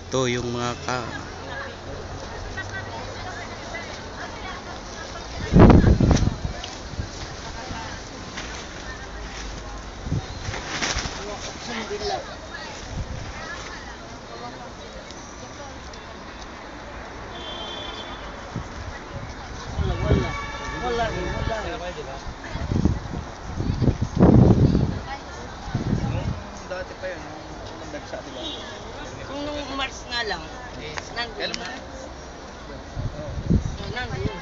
Ito yung mga dati pa yun, nung nagsa, diba? Nung March nga lang, nandun na. Nandun.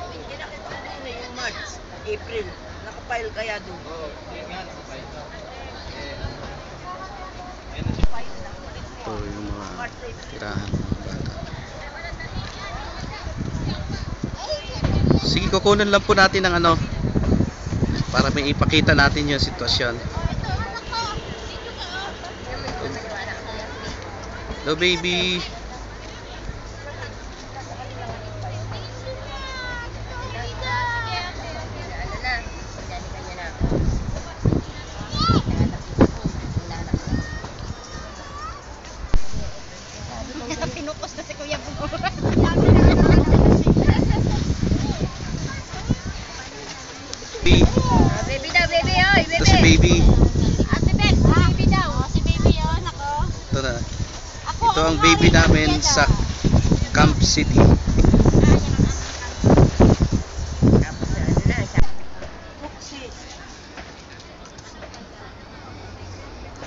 Hindi nakita na yun yung March, April. Nakapile kaya doon. Oo, yun nga, nakapay. ito yung mga tirahan ng mga bata. Sige, kukunan lang po natin ng ano para may ipakita natin yung sitwasyon. Hello baby. Pinupos na si Kuya Bugo. Baby daw, baby, oy, Ito si baby. Ate Ben, baby daw. Si baby yun, ako. Ito na. Ito ang baby namin sa Camp City.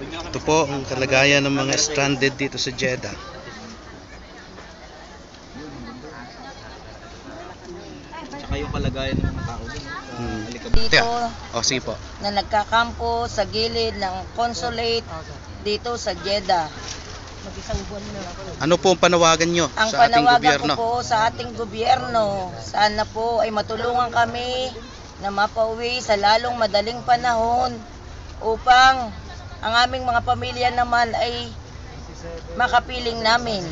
Ito po ang kalagayan ng mga stranded dito sa Jeddah. Tsaka yung kalagayan ng mga tao dun. Dito Sige po. na nagkakampo sa gilid ng consulate dito sa Jeddah. Mag-isang buwan na. Ano po ang panawagan nyo Ang sa ating panawagan gobyerno? ko po sa ating gobyerno, sana po ay matulungan kami na mapauwi sa lalong madaling panahon upang ang aming mga pamilya naman ay makapiling namin.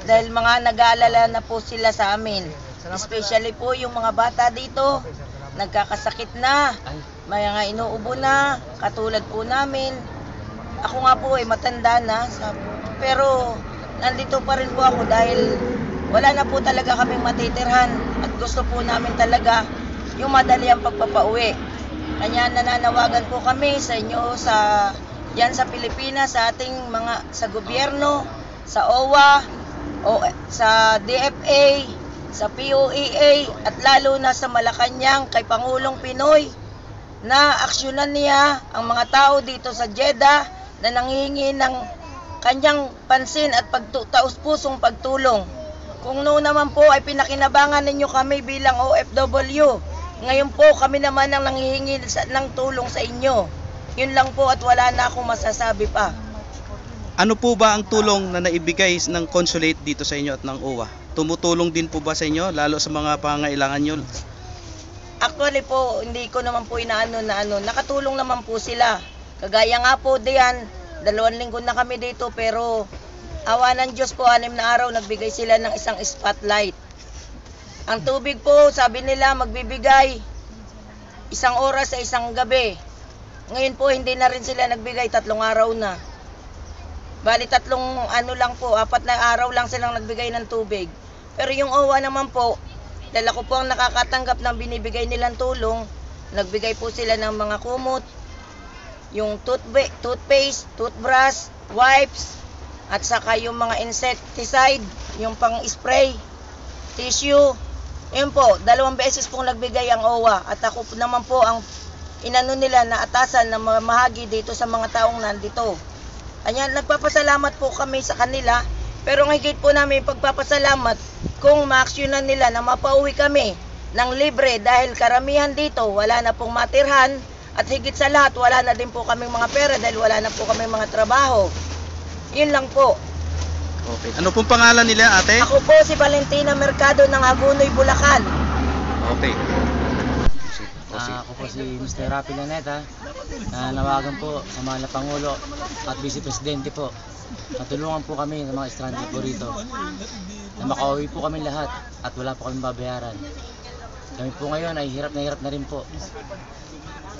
Dahil mga nag-aalala na po sila sa amin. Especially po yung mga bata dito, nagkakasakit na, may mga inuubo na, katulad po namin. Ako nga po ay matanda na, pero nandito pa rin po ako dahil wala na po talaga kaming matitirhan at gusto po namin talaga yung madali ang pagpapauwi. Kanya nananawagan po kami sa inyo diyan sa Pilipinas, sa ating sa gobyerno, sa OWA, sa DFA, sa POEA at lalo na sa Malacanang kay Pangulong Pinoy na aksyonan niya ang mga tao dito sa Jeddah na nanghihingi ng kanyang pansin at taus-pusong pagtulong. Kung noon naman po ay pinakinabangan ninyo kami bilang OFW, ngayon po kami naman ang nanghihingi ng tulong sa inyo. Yun lang po at wala na akong masasabi pa. Ano po ba ang tulong na naibigay ng consulate dito sa inyo at ng OWA? Tumutulong din po ba sa inyo lalo sa mga pangangailangan nyo? Actually po, hindi ko naman po inaano na nakatulong naman po sila. Kagaya nga po diyan, 2 linggo na kami dito pero awa ng Diyos po, 6 na araw nagbigay sila ng isang spotlight. Ang tubig po, sabi nila magbibigay 1 oras sa isang gabi. Ngayon po hindi na rin sila nagbigay, 3 araw na. Bali 3 lang po, 4 na araw lang silang nagbigay ng tubig. Pero yung OWA naman po, dahil ako po ang nakakatanggap ng binibigay nilang tulong, nagbigay po sila ng mga kumot, yung toothpaste, toothbrush, wipes, at saka yung mga insecticide, yung pang-spray, tissue. Yun po, 2 beses pong nagbigay ang OWA at ako naman po ang inano nila na atasan na mamahagi dito sa mga taong nandito. Kanya nagpapasalamat po kami sa kanila, pero ang higit po namin pagpapasalamat kung maaksyonan nila na mapauwi kami ng libre dahil karamihan dito wala na pong matirhan at higit sa lahat wala na din po kaming mga pera dahil wala na po kaming mga trabaho. Yun lang po. Okay. Ano pong pangalan nila, ate? Ako po si Valentina Mercado ng Hagonoy, Bulacan. Okay. Ako po si Mr. Rapi Laneta, nawagan po sa mga Pangulo at Vice Presidente po. Natulungan po kami ng mga stranded po rito. Na makauwi po kami lahat at wala po kami babayaran. Kami po ngayon ay hirap na rin po.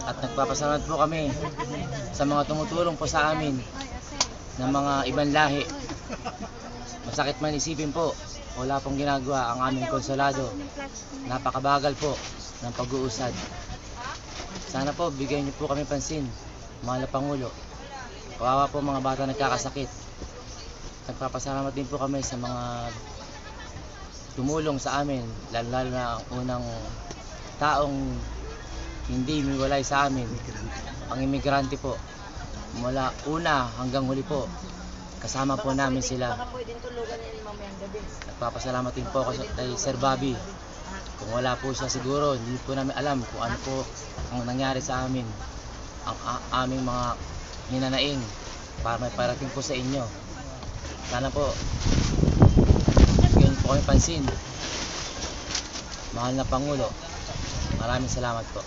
At nagpapasalamat po kami sa mga tumutulong po sa amin ng mga ibang lahi. Masakit man isipin po, wala pong ginagawa ang aming konsulado. Napakabagal po ng pag-uusad. Sana po bigyan niyo po kami pansin, mahal na Pangulo. Kawawa po mga bata nagkakasakit. Nagpapasalamat din po kami sa mga tumulong sa amin, lalo na ang unang taong hindi miwalay sa amin, ang imigrante po. Mula una hanggang huli po, kasama po namin sila. Nagpapasalamat din po ako kay Sir Bobby. Kung wala po siya siguro, hindi po namin alam kung ano po ang nangyari sa amin, ang aming mga hinanaing para may parating po sa inyo. Sana po bigyan po kami pansin, mahal na Pangulo. Maraming salamat po.